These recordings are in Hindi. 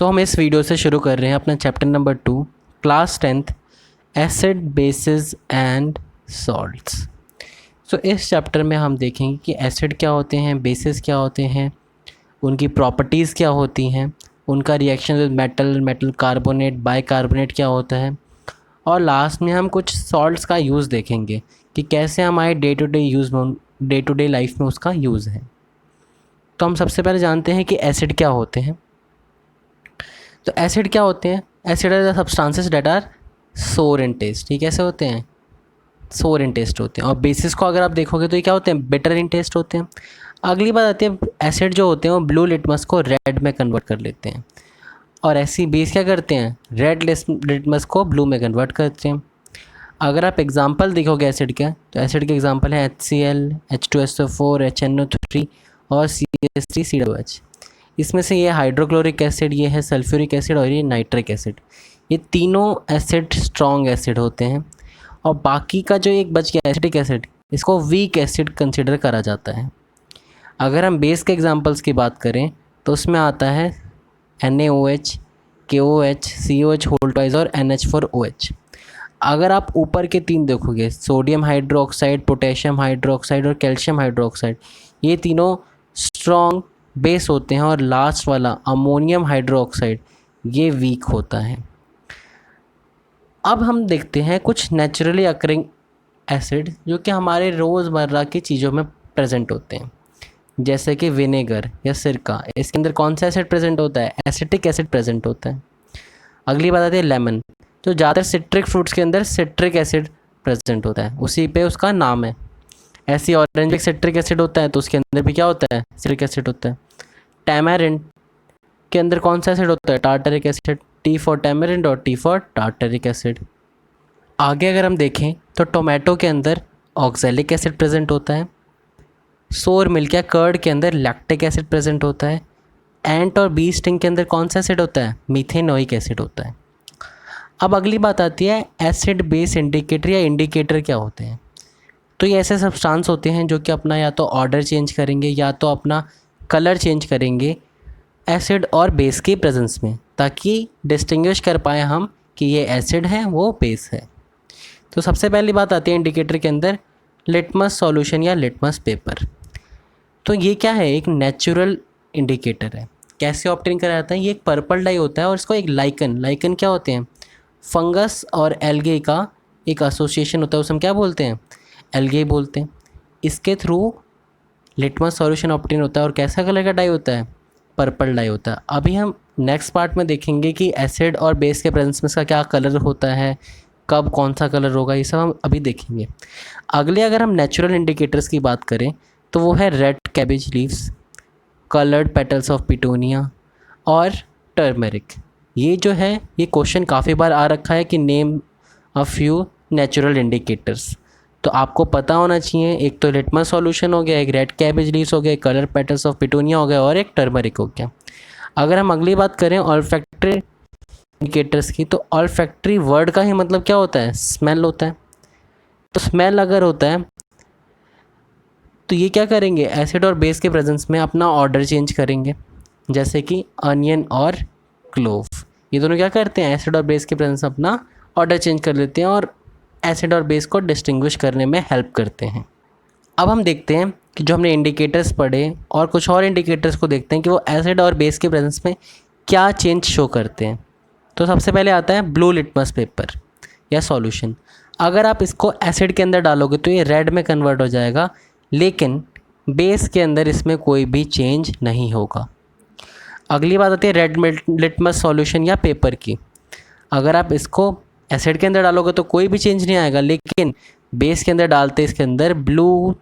हम इस वीडियो से शुरू कर रहे हैं अपना chapter number 2 class 10th acid basis and salts. इस चैप्टर में हम देखेंगे कि एसिड क्या होते हैं, बेसिस क्या होते हैं, उनकी प्रॉपर्टीज़ क्या होती हैं, उनका reaction with metal carbonate bicarbonate क्या होता है, और लास्ट में हम कुछ सॉल्ट्स का यूज़ देखेंगे कि कैसे हमारे डे टू डे लाइफ में उसका यूज़ है। तो हम सबसे पहले जानते हैं कि एसिड क्या होते हैं। तो एसिड क्या होते हैं? Acid are the substances that are sour in test. ये कैसे होते हैं? सोर इन टेस्ट होते हैं। और बेसिस को अगर आप देखोगे तो ये क्या होते हैं? बिटर इन टेस्ट होते हैं। अगली बात आती है, एसिड जो होते हैं वो ब्लू लिटमस को रेड में कन्वर्ट कर लेते हैं, और ऐसी बेस क्या करते हैं? रेड लिटमस को ब्लू में कन्वर्ट करते हैं। अगर आप एग्जांपल देखोगे एसिड का, तो एसिड के एग्जांपल है HCl, H2SO4, HNO3 और CH3COOH। इसमें से ये हाइड्रोक्लोरिक एसिड, ये है सल्फ्यूरिक एसिड और ये नाइट्रिक एसिड। ये तीनों एसिड स्ट्रॉन्ग एसिड होते हैं। और बाकी का जो एक बच गया एसिटिक एसिड, इसको वीक एसिड कंसिडर करा जाता है। अगर हम बेस के एग्जांपल्स की बात करें तो उसमें आता है NaOH, KOH, COH whole twice और NH4OH। अगर आप ऊपर के तीन देखोगे, सोडियम हाइड्रोक्साइड, पोटेशियम हाइड्रोक्साइड और कैल्शियम हाइड्रोक्साइड, ये तीनों स्ट्रॉन्ग बेस होते हैं। और लास्ट वाला अमोनियम हाइड्रोक्साइड, ये वीक होता है। अब हम देखते हैं कुछ नेचुरली अकरिंग एसिड जो कि हमारे रोज़मर्रा की चीज़ों में प्रेजेंट होते हैं, जैसे कि विनेगर या सिरका। इसके अंदर कौन सा एसिड प्रेजेंट होता है? एसिटिक एसिड प्रेजेंट होता है। अगली बात आती है लेमन, तो ज़्यादातर सिट्रिक फ्रूट्स के अंदर सिट्रिक एसिड प्रेजेंट होता है, उसी पे उसका नाम है। ऐसी ऑरेंज में सिट्रिक एसिड होता है तो उसके अंदर भी क्या होता है? सिट्रिक एसिड होता है। टैमरिंड के अंदर कौन सा एसिड होता है? Tartaric acid. T for tamarind और T फॉर टार्टरिक एसिड। आगे अगर हम देखें तो टोमेटो के अंदर ऑक्सैलिक एसिड प्रेजेंट होता है। सोर मिल्क या कर्ड के अंदर लैक्टिक एसिड प्रेजेंट होता है। एंट और बी स्टिंग के अंदर कौन सा एसिड होता है? मीथेनोइक एसिड होता है। अब अगली बात आती है एसिड बेस इंडिकेटर या इंडिकेटर क्या होते हैं। तो ये ऐसे सब्सटेंस होते हैं जो कि अपना या तो ऑर्डर चेंज करेंगे या तो अपना कलर चेंज करेंगे एसिड और बेस के प्रेजेंस में, ताकि डिस्टिंग्विश कर पाए हम कि ये एसिड है वो बेस है। तो सबसे पहली बात आती है इंडिकेटर के अंदर लिटमस सॉल्यूशन या लिटमस पेपर। तो ये क्या है? एक नेचुरल इंडिकेटर है। कैसे ऑब्टेन करा जाता है? ये एक पर्पल डाई होता है और इसको एक लाइकन क्या होते हैं? फंगस और एल्गे का एक एसोसिएशन होता है, उसे हम क्या बोलते हैं? एल्गे बोलते हैं। इसके थ्रू लिटमस सॉल्यूशन ऑब्टेन होता है। और कैसा कलर का डाई होता है? पर्पल डाई होता है। अभी हम नेक्स्ट पार्ट में देखेंगे कि एसिड और बेस के प्रेजेंस में इसका क्या कलर होता है, कब कौन सा कलर होगा, ये सब हम अभी देखेंगे। अगले अगर हम नेचुरल इंडिकेटर्स की बात करें तो वो है red cabbage leaves, coloured petals of petunia और टर्मरिक। ये जो है, ये क्वेश्चन काफ़ी बार आ रखा है कि name a few natural indicators. तो आपको पता होना चाहिए, एक तो लिटमस सॉल्यूशन हो गया, एक रेड कैबेज लीव्स हो गए, कलर पेटल्स ऑफ पिटोनिया हो गया और एक टर्मरिक हो गया। अगर हम अगली बात करें ऑल्फैक्टरी इंडिकेटर्स की, तो ऑल्फैक्टरी वर्ड का ही मतलब क्या होता है? स्मेल होता है। तो स्मेल अगर होता है तो ये क्या करेंगे? एसिड और बेस के प्रेजेंस में अपना ऑर्डर चेंज करेंगे, जैसे कि अनियन और क्लोव। ये दोनों क्या करते हैं? एसिड और बेस के प्रेजेंस में अपना ऑर्डर चेंज कर लेते हैं और एसिड और बेस को डिस्टिंग्विश करने में हेल्प करते हैं। अब हम देखते हैं कि जो हमने इंडिकेटर्स पढ़े और कुछ और इंडिकेटर्स को देखते हैं कि वो एसिड और बेस के प्रेजेंस में क्या चेंज शो करते हैं। तो सबसे पहले आता है ब्लू लिटमस पेपर या सॉल्यूशन। अगर आप इसको एसिड के अंदर डालोगे तो ये रेड में कन्वर्ट हो जाएगा, लेकिन बेस के अंदर इसमें कोई भी चेंज नहीं होगा। अगली बात आती है रेड लिटमस सॉल्यूशन या पेपर की। अगर आप इसको एसिड के अंदर डालोगे तो कोई भी चेंज नहीं आएगा, लेकिन बेस के अंदर डालते इसके अंदर ब्लू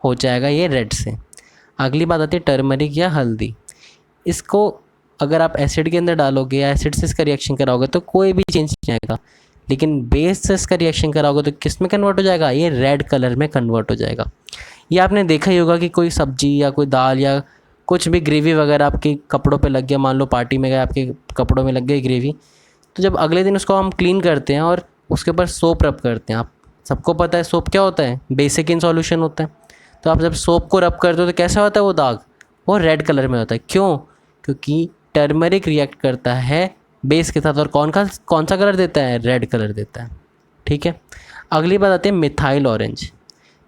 हो जाएगा ये रेड से। अगली बात आती है टर्मरिक या हल्दी। इसको अगर आप एसिड के अंदर डालोगे या एसिड से इसका रिएक्शन कराओगे तो कोई भी चेंज नहीं आएगा, लेकिन बेस से इसका रिएक्शन कराओगे तो किस में कन्वर्ट हो जाएगा? ये रेड कलर में कन्वर्ट हो जाएगा। ये आपने देखा ही होगा कि कोई सब्जी या कोई दाल या कुछ भी ग्रेवी वगैरह आपके कपड़ों पे लग गया, मान लो पार्टी में गए, आपके कपड़ों में लग गई ग्रेवी, तो जब अगले दिन उसको हम क्लीन करते हैं और उसके ऊपर सोप रब करते हैं। आप सबको पता है सोप क्या होता है? बेसिक इन सॉल्यूशन होता है। तो आप जब सोप को रब करते हो तो कैसा होता है वो दाग? वो रेड कलर में होता है। क्यों? क्योंकि टर्मरिक रिएक्ट करता है बेस के साथ और कौन सा कलर देता है, रेड कलर देता है। ठीक है, अगली बात आती है मिथाइल ऑरेंज।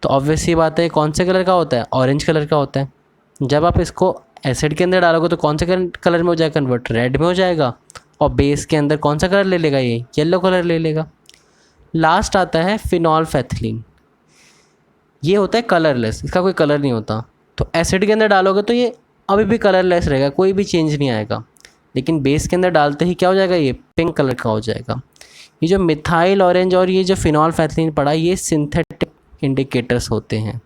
तो ऑब्वियस ही बात है कौन से कलर का होता है, ऑरेंज कलर का होता है। जब आप इसको एसिड के अंदर डालोगे तो कौन से कलर में हो जाएगा कन्वर्ट, रेड में हो जाएगा। और बेस के अंदर कौन सा कलर ले लेगा, ये येलो कलर ले लेगा। लास्ट आता है फिनॉल्फेथिलीन। ये होता है कलरलेस, इसका कोई कलर नहीं होता। तो एसिड के अंदर डालोगे तो ये अभी भी कलरलेस रहेगा, कोई भी चेंज नहीं आएगा। लेकिन बेस के अंदर डालते ही क्या हो जाएगा, ये पिंक कलर का हो जाएगा। ये जो मिथाइल ऑरेंज और ये जो फिनॉल्फेथिलीन पड़ा, ये सिंथेटिक इंडिकेटर्स होते हैं।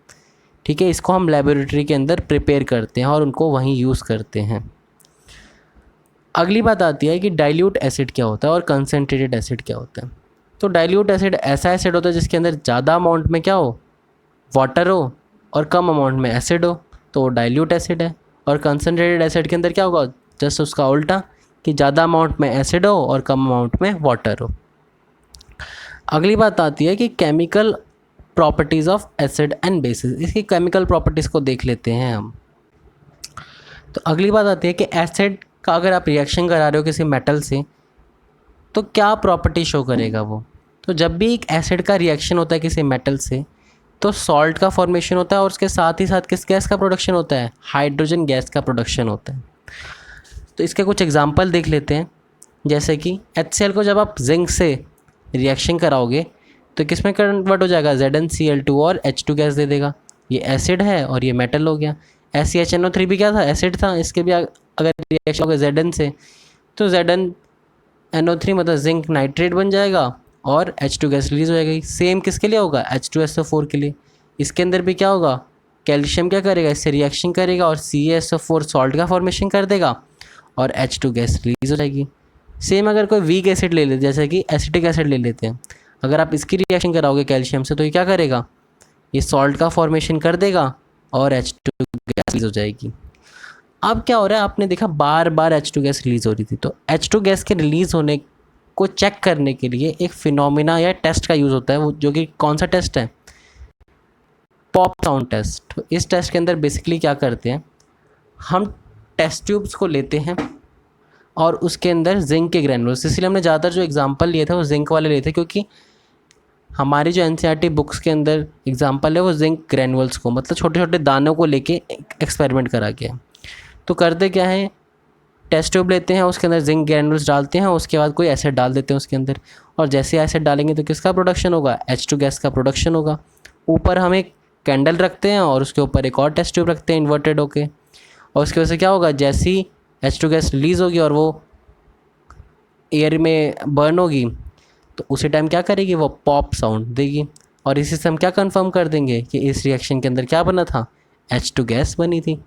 ठीक है, इसको हम लेबोरेटरी के अंदर प्रिपेयर करते हैं और उनको वहीं यूज़ करते हैं। अगली बात आती है कि डाइल्यूट एसिड क्या होता है और कंसनट्रेटेड एसिड क्या होता है। तो डाइल्यूट एसिड ऐसा एसिड होता है जिसके अंदर ज़्यादा अमाउंट में क्या हो, वाटर हो, और कम अमाउंट में एसिड हो, तो वो डाइल्यूट एसिड है। और कंसनट्रेटेड एसिड के अंदर क्या होगा, जस्ट उसका उल्टा, कि ज़्यादा अमाउंट में एसिड हो और कम अमाउंट में वाटर हो। अगली बात आती है कि chemical properties of acid and bases. इसकी केमिकल प्रॉपर्टीज़ को देख लेते हैं हम। तो अगली बात आती है कि एसिड का अगर आप रिएक्शन करा रहे हो किसी मेटल से तो क्या प्रॉपर्टी शो करेगा वो। तो जब भी एक एसिड का रिएक्शन होता है किसी मेटल से तो सॉल्ट का फॉर्मेशन होता है और उसके साथ ही साथ किस गैस का प्रोडक्शन होता है, हाइड्रोजन गैस का प्रोडक्शन होता है। तो इसके कुछ एग्जांपल देख लेते हैं। जैसे कि HCl को जब आप जिंक से रिएक्शन कराओगे तो किस में कन्वर्ट हो जाएगा, ZnCl2 और H2 गैस दे देगा। ये एसिड है और ये मेटल हो गया। SeHNO3 भी क्या था, एसिड था। इसके भी अगर रिएक्शन होगा Zn से तो ZnNO3 मतलब जिंक नाइट्रेट बन जाएगा और H2 गैस रिलीज हो जाएगी। सेम किसके लिए होगा, H2SO4 के लिए। इसके अंदर भी क्या होगा, कैल्शियम क्या करेगा, इससे रिएक्शन करेगा और CaSO4 सॉल्ट का फॉर्मेशन कर देगा और H2 गैस रिलीज हो जाएगी। सेम अगर कोई वीक एसिड ले लेते जैसे कि एसिटिक एसिड ले लेते हैं, अगर आप इसकी रिएक्शन कराओगे कैल्शियम से तो ये क्या करेगा, ये सॉल्ट का फॉर्मेशन कर देगा और H2 गैस रिलीज हो जाएगी। अब क्या हो रहा है, आपने देखा बार बार H2 गैस रिलीज़ हो रही थी। तो H2 गैस के रिलीज़ होने को चेक करने के लिए एक फिनोमिना या टेस्ट का यूज़ होता है, वो जो कि कौन सा टेस्ट है, पॉप साउंड टेस्ट। तो इस टेस्ट के अंदर बेसिकली क्या करते हैं, हम टेस्ट ट्यूब्स को लेते हैं और उसके अंदर जिंक के ग्रैनुल्स, इसलिए हमने ज़्यादातर जो एग्जांपल लिए थे वो जिंक वाले लिए थे क्योंकि हमारी जो NCERT बुक्स के अंदर एग्जांपल है वो जिंक ग्रैनुल्स को, मतलब छोटे छोटे दानों को लेके एक्सपेरिमेंट करा के। तो करते क्या है, टेस्ट ट्यूब लेते हैं, उसके अंदर जिंक ग्रैनुल्स डालते हैं, उसके बाद कोई एसिड डाल देते हैं उसके अंदर, और जैसे एसिड डालेंगे तो किसका प्रोडक्शन होगा, H2 गैस का प्रोडक्शन होगा। ऊपर हम एक कैंडल रखते हैं और उसके ऊपर एक और टेस्ट ट्यूब रखते हैं इन्वर्टेड होके, और उसकी वजह से क्या होगा, जैसे ही H2 गैस रिलीज़ होगी और वो एयर में बर्न होगी तो उसी टाइम क्या करेगी, वो पॉप साउंड देगी। और इसी से हम क्या कंफर्म कर देंगे कि इस रिएक्शन के अंदर क्या बना था, H2 गैस बनी थी।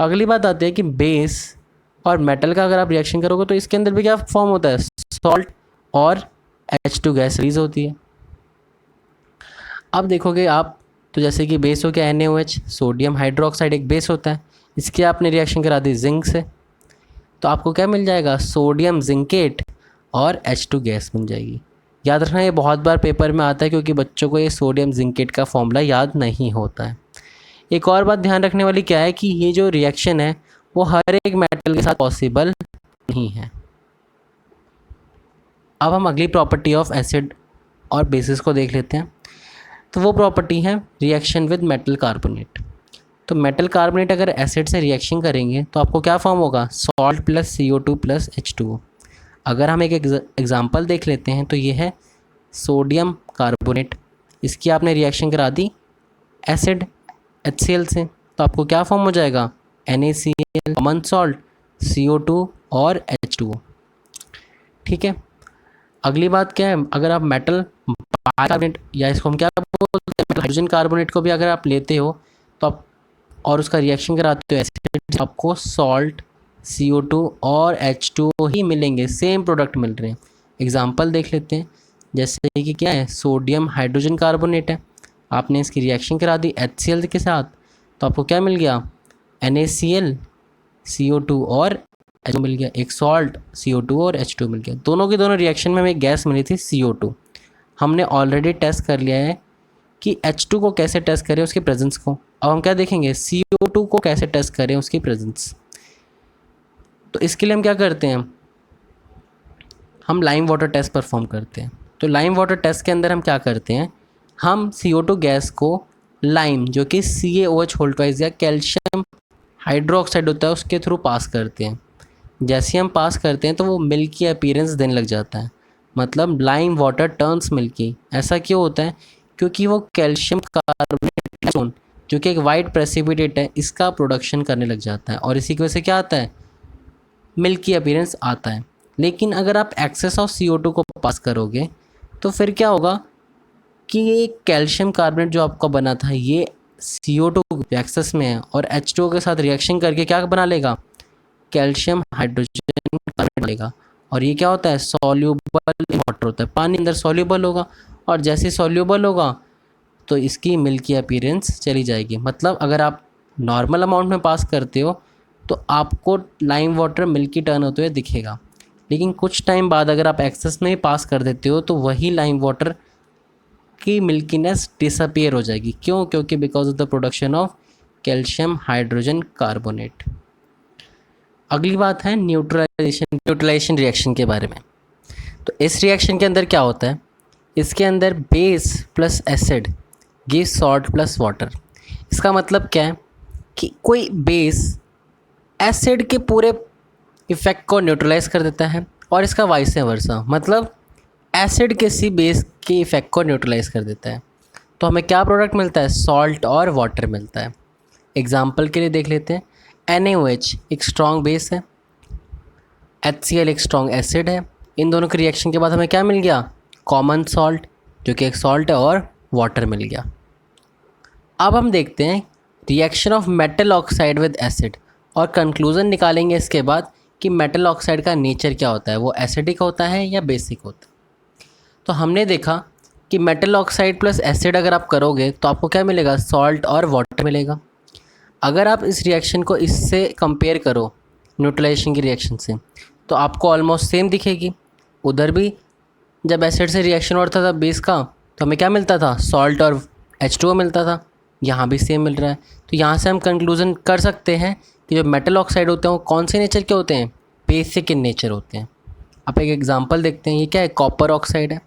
अगली बात आती है कि बेस और मेटल का अगर आप रिएक्शन करोगे तो इसके अंदर भी क्या फॉर्म होता है, सॉल्ट और H2 गैस रिलीज होती है। अब देखोगे आप तो जैसे कि बेस हो गया NaOH, सोडियम हाइड्रोक्साइड एक बेस होता है, इसकी आपने रिएक्शन करा दी जिंक से तो आपको क्या मिल जाएगा, सोडियम जिंकेट और H2 गैस बन जाएगी। याद रखना ये बहुत बार पेपर में आता है क्योंकि बच्चों को ये सोडियम जिंकेट का फॉर्मूला याद नहीं होता है। एक और बात ध्यान रखने वाली क्या है कि ये जो रिएक्शन है वो हर एक मेटल के साथ पॉसिबल नहीं है। अब हम अगली प्रॉपर्टी ऑफ एसिड और बेसिस को देख लेते हैं। तो वो प्रॉपर्टी है रिएक्शन विद मेटल कार्बोनेट। तो मेटल कार्बोनेट अगर एसिड से रिएक्शन करेंगे तो आपको क्या फॉर्म होगा, salt plus CO2 plus H2O। अगर हम एक एग्जांपल देख लेते हैं तो ये है सोडियम कार्बोनेट, इसकी आपने रिएक्शन करा दी एसिड HCl से तो आपको क्या फॉर्म हो जाएगा, NaCl कॉमन सॉल्ट, CO2 और H2O। ठीक है, अगली बात क्या है, अगर आप मेटल बाइकार्बोनेट या इसको हम क्या बोलते हैं हाइड्रोजन कार्बोनेट को भी अगर आप लेते हो तो आप और उसका रिएक्शन कराते हो एसिड, आपको सॉल्ट, CO2 और H2O ही मिलेंगे, सेम प्रोडक्ट मिल रहे हैं। एग्जांपल देख लेते हैं, जैसे कि क्या है, सोडियम हाइड्रोजन कार्बोनेट है, आपने इसकी रिएक्शन करा दी HCl के साथ तो आपको क्या मिल गया, NaCl, CO2 और H2 मिल गया, एक सॉल्ट CO2 और H2 मिल गया। दोनों की दोनों रिएक्शन में हमें एक गैस मिली थी CO2। हमने ऑलरेडी टेस्ट कर लिया है कि H2 को कैसे टेस्ट करें उसकी प्रेजेंस को। अब हम क्या देखेंगे, CO2 को कैसे टेस्ट करें उसकी प्रेजेंस। तो इसके लिए हम क्या करते हैं, हम लाइम वाटर टेस्ट परफॉर्म करते हैं। तो लाइम वाटर टेस्ट के अंदर हम क्या करते हैं, हम CO2 गैस को लाइम जो कि CaOH होल ट्वाइस या कैल्शियम हाइड्रोक्साइड होता है उसके थ्रू पास करते हैं। जैसे ही हम पास करते हैं तो वो मिल्की अपीयरेंस देने लग जाता है, मतलब लाइम वाटर टर्न्स मिल्की। ऐसा क्यों होता है, क्योंकि वो कैल्शियम कार्बोनेट जो कि एक वाइट प्रेसिपिटेट है इसका प्रोडक्शन करने लग जाता है और इसी की वजह से क्या आता है, मिल्की अपीयरेंस आता है। लेकिन अगर आप एक्सेस ऑफ CO2 को पास करोगे तो फिर क्या होगा कि ये कैल्शियम कार्बोनेट जो आपका बना था ये CO2 एक्सेस में है और H2O के साथ रिएक्शन करके क्या बना लेगा, कैल्शियम हाइड्रोजन कार्बोनेट बनेगा। और ये क्या होता है, सॉल्यूबल इन वाटर होता है, पानी अंदर सॉल्यूबल होगा और जैसे सॉल्यूबल होगा तो इसकी मिल्की अपीयरेंस चली जाएगी। मतलब अगर आप नॉर्मल अमाउंट में पास करते हो तो आपको लाइम वाटर मिल्की टर्न होते हुए दिखेगा, लेकिन कुछ टाइम बाद अगर आप एक्सेस में ही पास कर देते हो तो वही लाइम वाटर की मिल्कीनेस डिसअपियर हो जाएगी। क्यों, क्योंकि because of the production of calcium hydrogen carbonate. अगली बात है न्यूट्रलाइजेशन रिएक्शन के बारे में। तो इस रिएक्शन के अंदर क्या होता है, इसके अंदर base plus acid give salt plus water. इसका मतलब क्या है कि कोई बेस एसिड के पूरे इफ़ेक्ट को न्यूट्रलाइज कर देता है और इसका वाइस वर्सा, मतलब एसिड किसी बेस के इफ़ेक्ट को न्यूट्रलाइज कर देता है। तो हमें क्या प्रोडक्ट मिलता है, सॉल्ट और वाटर मिलता है। एग्जाम्पल के लिए देख लेते हैं, NaOH एक स्ट्रॉन्ग बेस है, HCl एक स्ट्रॉन्ग एसिड है। इन दोनों के रिएक्शन के बाद हमें क्या मिल गया, कॉमन सॉल्ट जो कि एक सॉल्ट है और वाटर मिल गया। अब हम देखते हैं reaction of metal oxide with acid और कंक्लूज़न निकालेंगे इसके बाद कि मेटल ऑक्साइड का नेचर क्या होता है, वो एसिडिक होता है या बेसिक होता है। तो हमने देखा कि मेटल ऑक्साइड प्लस एसिड अगर आप करोगे तो आपको क्या मिलेगा, सॉल्ट और वाटर मिलेगा। अगर आप इस रिएक्शन को इससे कंपेयर करो न्यूट्रलाइजेशन की रिएक्शन से तो आपको ऑलमोस्ट सेम दिखेगी। उधर भी जब एसिड से रिएक्शन होता था बेस का तो हमें क्या मिलता था, सॉल्ट और H2O मिलता था, यहाँ भी सेम मिल रहा है। तो यहाँ से हम कंक्लूज़न कर सकते हैं कि जो मेटल ऑक्साइड होते हैं वो कौन से नेचर के होते हैं, बेसिक इन नेचर होते हैं। आप एक एग्जांपल देखते हैं, ये क्या है, कॉपर ऑक्साइड है,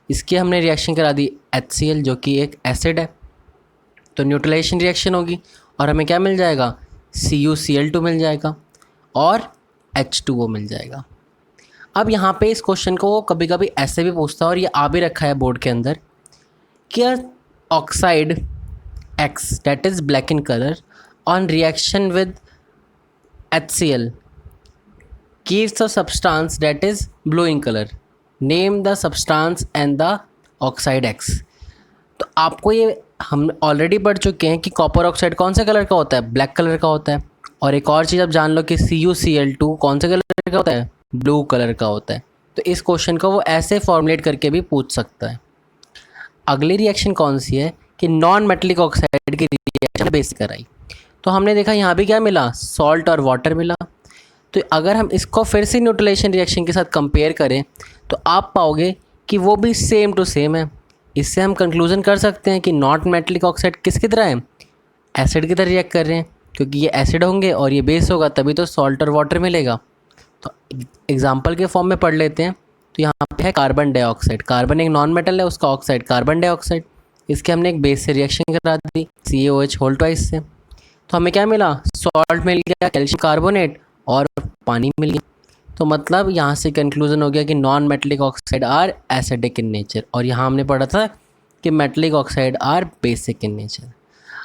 इसकी हमने रिएक्शन करा दी HCl जो कि एक एसिड है, तो न्यूट्रलाइजेशन रिएक्शन होगी और हमें क्या मिल जाएगा, CuCl2 मिल जाएगा और H2O मिल जाएगा। अब यहाँ पे इस क्वेश्चन को वो कभी कभी ऐसे भी पूछता है और ये आ भी रखा है बोर्ड के अंदर कि oxide X that is black in color on reaction with HCl gives a substance that is blue in color. Name the substance and the oxide X. तो आपको ये हम ऑलरेडी पढ़ चुके हैं कि कॉपर ऑक्साइड कौन से कलर का होता है, ब्लैक कलर का होता है। और एक और चीज़ आप जान लो कि CuCl2 कौन से कलर का होता है, ब्लू कलर का होता है। तो इस क्वेश्चन को वो ऐसे फॉर्मुलेट करके भी पूछ सकता है। अगली रिएक्शन कौन सी है कि नॉन मेटलिक ऑक्साइड की रिएक्शन बेस कराई, तो हमने देखा यहाँ भी क्या मिला, सॉल्ट और वाटर मिला। तो अगर हम इसको फिर से न्यूट्रलाइजेशन रिएक्शन के साथ कंपेयर करें तो आप पाओगे कि वो भी सेम टू सेम है। इससे हम कंक्लूज़न कर सकते हैं कि नॉन मेटलिक ऑक्साइड किसकी तरह है, एसिड की तरह रिएक्ट कर रहे हैं, क्योंकि ये एसिड होंगे और ये बेस होगा तभी तो सॉल्ट और वाटर मिलेगा। तो एग्जाम्पल के फॉर्म में पढ़ लेते हैं। तो यहाँ पे है कार्बन डाइऑक्साइड, कार्बन एक नॉन मेटल है, उसका ऑक्साइड कार्बन डाइऑक्साइड, इसके हमने एक बेस से रिएक्शन करा दी CaOH होल ट्वाइस से, तो हमें क्या मिला, सॉल्ट मिल गया, कैल्शियम कार्बोनेट और पानी मिल गया। तो मतलब यहाँ से कंक्लूजन हो गया कि non metallic oxide are acidic in nature, और यहाँ हमने पढ़ा था कि metallic oxide are basic in nature.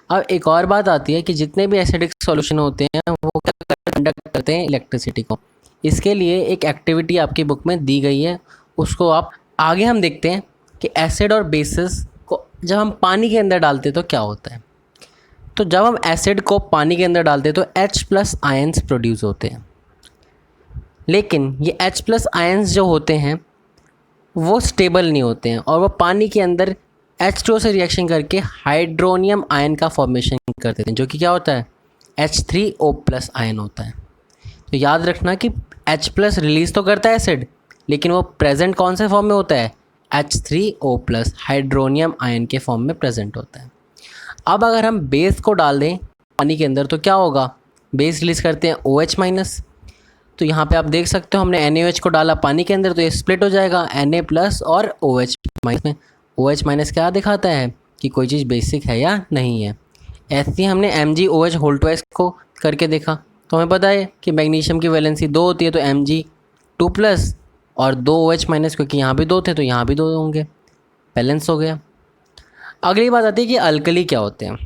अब एक और बात आती है कि जितने भी एसिडिक सॉल्यूशन होते हैं वो क्या कंडक्ट करते हैं, इलेक्ट्रिसिटी को। इसके लिए एक एक्टिविटी आपकी बुक में दी गई है, उसको आप आगे हम देखते हैं कि एसिड और बेसिस को जब हम पानी के अंदर डालते हैं तो क्या होता है। तो जब हम एसिड को पानी के अंदर डालते हैं तो H+ आयंस प्रोड्यूस होते हैं, लेकिन ये H+ आयंस जो होते हैं वो स्टेबल नहीं होते हैं और वो पानी के अंदर H2O से रिएक्शन करके हाइड्रोनियम आयन का फॉर्मेशन कर देते हैं, जो कि क्या होता है, H3O+ आयन होता है। तो याद रखना कि H+ रिलीज़ तो करता है एसिड, लेकिन वो प्रेजेंट कौन से फॉर्म में होता है, H3O+ हाइड्रोनियम आयन के फॉर्म में प्रेजेंट होता है। अब अगर हम बेस को डाल दें पानी के अंदर तो क्या होगा, बेस रिलीज़ करते हैं OH-, तो यहाँ पे आप देख सकते हो हमने NaOH को डाला पानी के अंदर तो ये स्प्लिट हो जाएगा Na प्लस और OH माइनस में। OH माइनस क्या दिखाता है कि कोई चीज़ बेसिक है या नहीं है। ऐसे ही हमने MgOH होल ट्वाइस को करके देखा तो हमें पता है कि मैग्नीशियम की वैलेंसी 2 होती है तो Mg2 प्लस और 2 OH माइनस, क्योंकि यहाँ भी 2 थे तो यहाँ भी 2 होंगे, बैलेंस हो गया। अगली बात आती है कि अल्कली क्या होते हैं।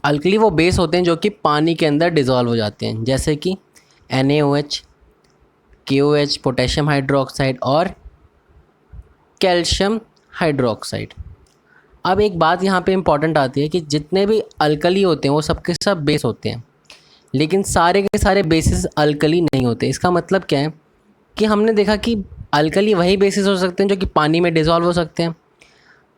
अल्कली वो बेस होते हैं जो कि पानी के अंदर डिज़ोल्व हो जाते हैं, जैसे कि NaOH, KOH पोटेशियम हाइड्रोक्साइड और कैल्शियम हाइड्रोक्साइड। अब एक बात यहाँ पे इम्पॉर्टेंट आती है कि जितने भी अल्कली होते हैं वो सबके सब बेस होते हैं, लेकिन सारे के सारे बेसिस अल्कली नहीं होते। इसका मतलब क्या है कि हमने देखा कि अल्कली वही बेसिस हो सकते हैं जो कि पानी में डिज़ोल्व हो सकते हैं।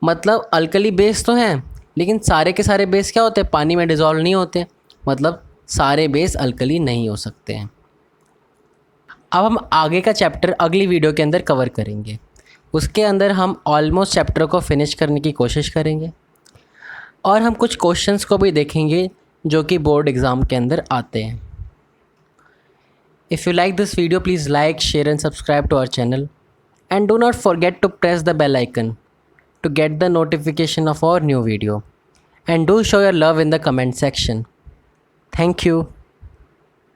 मतलब अल्कली बेस तो हैं, लेकिन सारे के सारे बेस क्या होते हैं, पानी में डिज़ोल्व नहीं होते। मतलब सारे बेस अल्कली नहीं हो सकते हैं। अब हम आगे का चैप्टर अगली वीडियो के अंदर कवर करेंगे। उसके अंदर हम ऑलमोस्ट चैप्टर को फिनिश करने की कोशिश करेंगे और हम कुछ क्वेश्चंस को भी देखेंगे जो कि बोर्ड एग्ज़ाम के अंदर आते हैं। If you like this video please like, share and subscribe to our channel and do not forget to press the bell icon to get the notification of our new video, and do show your love in the comment section. Thank you.